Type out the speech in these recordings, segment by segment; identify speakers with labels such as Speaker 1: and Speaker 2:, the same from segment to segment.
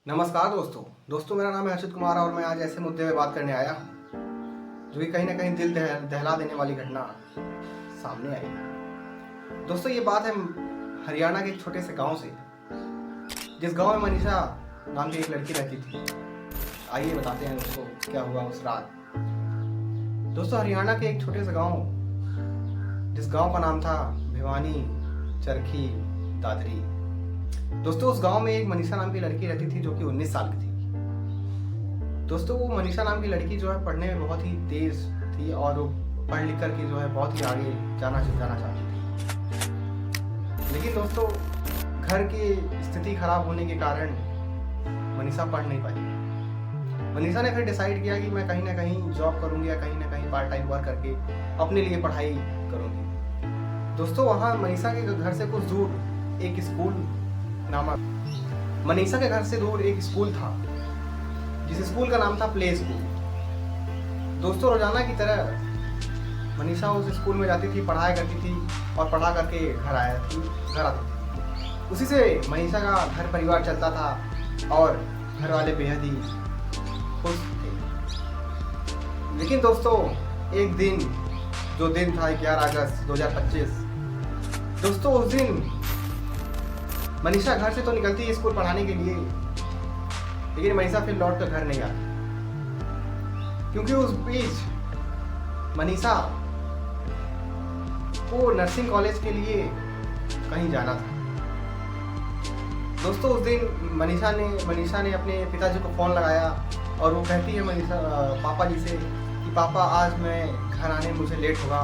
Speaker 1: नमस्कार दोस्तों मेरा नाम है हर्षित कुमार और मैं आज ऐसे मुद्दे पे बात करने आया हूँ जो कि कहीं ना कहीं दिल दहला देने वाली घटना सामने आई है। दोस्तों ये बात है हरियाणा के एक छोटे से गांव से, जिस गांव में मनीषा नाम की एक लड़की रहती थी। आइए बताते हैं दोस्तों क्या हुआ उस रात। दोस्तों हरियाणा के एक छोटे से गांव, जिस गांव का नाम था भिवानी चरखी दादरी। दोस्तों उस गांव में एक मनीषा नाम की लड़की रहती थी जो कि 19 साल की थी। दोस्तों वो मनीषा नाम की लड़की जो है पढ़ने में बहुत ही तेज थी और वो पढ़ लिख करके जो है बहुत ही आगे जाना चाहती थी। लेकिन दोस्तों घर की स्थिति खराब होने के कारण मनीषा पढ़ नहीं पाई। मनीषा ने फिर डिसाइड किया कि मैं कहीं ना कहीं जॉब करूंगी या कहीं ना कहीं पार्ट टाइम वर्क करके अपने लिए पढ़ाई करूंगी। दोस्तों वहाँ मनीषा के घर से कुछ दूर एक स्कूल मनीषा के घर से दूर एक स्कूल था, जिस स्कूल का नाम था प्ले स्कूल। दोस्तों रोजाना की तरह मनीषा उस स्कूल में जाती थी, पढ़ाया करती थी और पढ़ा करके घर आती थी। उसी से मनीषा का घर परिवार चलता था और घर वाले बेहद ही खुश थे। लेकिन दोस्तों एक दिन, जो दिन था 11 अगस्त 2025, दोस्तों उस दिन मनीषा घर से तो निकलती है स्कूल पढ़ाने के लिए, लेकिन मनीषा फिर लौट कर घर नहीं आती, क्योंकि उस बीच मनीषा को नर्सिंग कॉलेज के लिए कहीं जाना था। दोस्तों उस दिन मनीषा ने अपने पिताजी को फोन लगाया और वो कहती है मनीषा पापा जी से कि पापा आज मैं घर आने मुझे लेट होगा।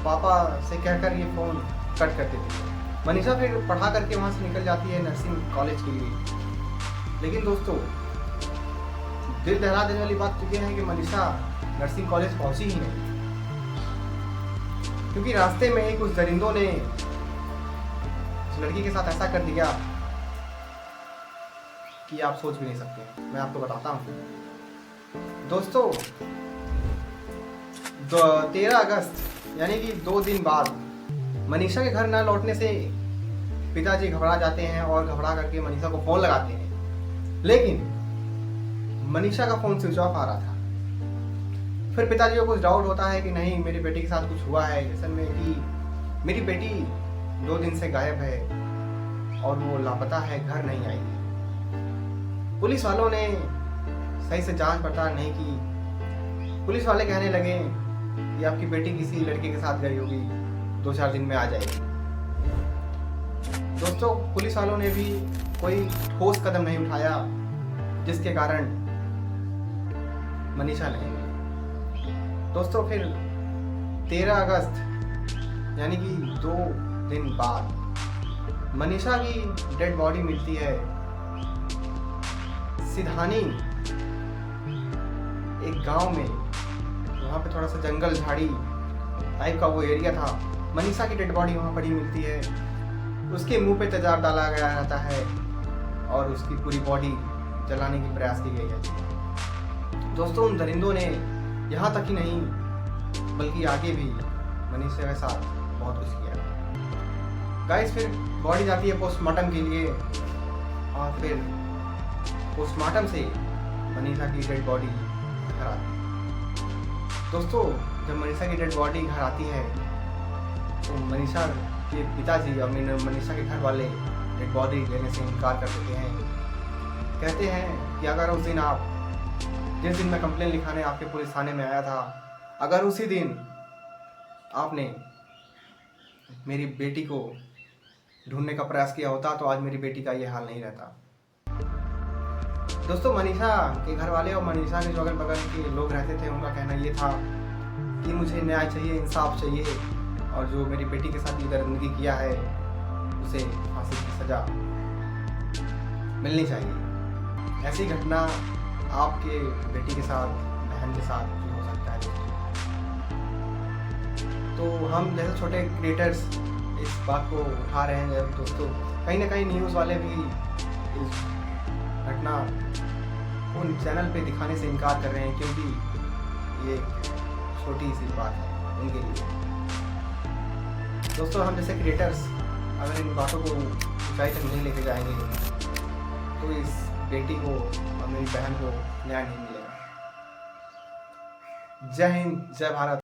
Speaker 1: पापा से कहकर ये फोन कट कर देती है। मनीषा फिर पढ़ा करके वहाँ से निकल जाती है नर्सिंग कॉलेज के लिए। लेकिन दोस्तों दिल दहला देने वाली बात तो यह है कि मनीषा नर्सिंग कॉलेज पहुंची ही नहीं, क्योंकि रास्ते में ही कुछ दरिंदों ने उस लड़की के साथ ऐसा कर दिया कि आप सोच भी नहीं सकते। मैं आपको बताता हूँ दोस्तों, 13 अगस्त यानी कि 2 दिन बाद मनीषा के घर न लौटने से पिताजी घबरा जाते हैं और घबरा करके मनीषा को फोन लगाते हैं, लेकिन मनीषा का फोन स्विच ऑफ आ रहा था। फिर पिताजी को कुछ डाउट होता है कि नहीं, मेरी बेटी के साथ कुछ हुआ है, असल में कि मेरी बेटी 2 दिन से गायब है और वो लापता है, घर नहीं आई। पुलिस वालों ने सही से जांच पड़ताल नहीं की। पुलिस वाले कहने लगे कि आपकी बेटी किसी लड़के के साथ गई होगी, 2-4 दिन में आ जाएगी। दोस्तों पुलिस वालों ने भी कोई ठोस कदम नहीं उठाया, जिसके कारण मनीषा नहीं गई। दोस्तों फिर 13 अगस्त यानी कि 2 दिन बाद मनीषा की डेड बॉडी मिलती है सिधानी एक गांव में। वहाँ पे थोड़ा सा जंगल झाड़ी टाइप का वो एरिया था। मनीषा की डेड बॉडी वहाँ पड़ी मिलती है। उसके मुंह पे तेजाब डाला गया रहता है और उसकी पूरी बॉडी जलाने की प्रयास की गई है। दोस्तों उन दरिंदों ने यहाँ तक ही नहीं बल्कि आगे भी मनीषा के साथ बहुत कुछ किया। गाइस फिर बॉडी जाती है पोस्टमार्टम के लिए और फिर पोस्टमार्टम से मनीषा की डेड बॉडी घर आती है। दोस्तों जब मनीषा की डेड बॉडी घर आती है तो मनीषा के पिताजी और मनीषा के घर वाले डेड बॉडी लेने से इनकार कर देते हैं। कहते हैं कि अगर उस दिन जिस दिन मैं कंप्लेन लिखाने आपके पुलिस थाने में आया था, अगर उसी दिन आपने मेरी बेटी को ढूंढने का प्रयास किया होता तो आज मेरी बेटी का ये हाल नहीं रहता। दोस्तों मनीषा के घर वाले और मनीषा के जो अगल बगल के लोग रहते थे, उनका कहना ये था कि मुझे न्याय चाहिए, इंसाफ चाहिए और जो मेरी बेटी के साथ ये दरिंदगी किया है उसे फांसी की सजा मिलनी चाहिए। ऐसी घटना आपके बेटी के साथ, बहन के साथ भी हो सकता है। तो हम जैसे छोटे क्रिएटर्स इस बात को उठा रहे हैं दोस्तों। कहीं ना कहीं न्यूज़ वाले भी इस घटना उन चैनल पे दिखाने से इनकार कर रहे हैं, क्योंकि ये छोटी सी बात है उनके लिए। दोस्तों हम जैसे क्रिएटर्स अगर इन बातों को ऊंचाई तक नहीं लेके जाएंगे तो इस बेटी को और मेरी बहन को न्याय नहीं मिलेगा। जय हिंद, जय भारत।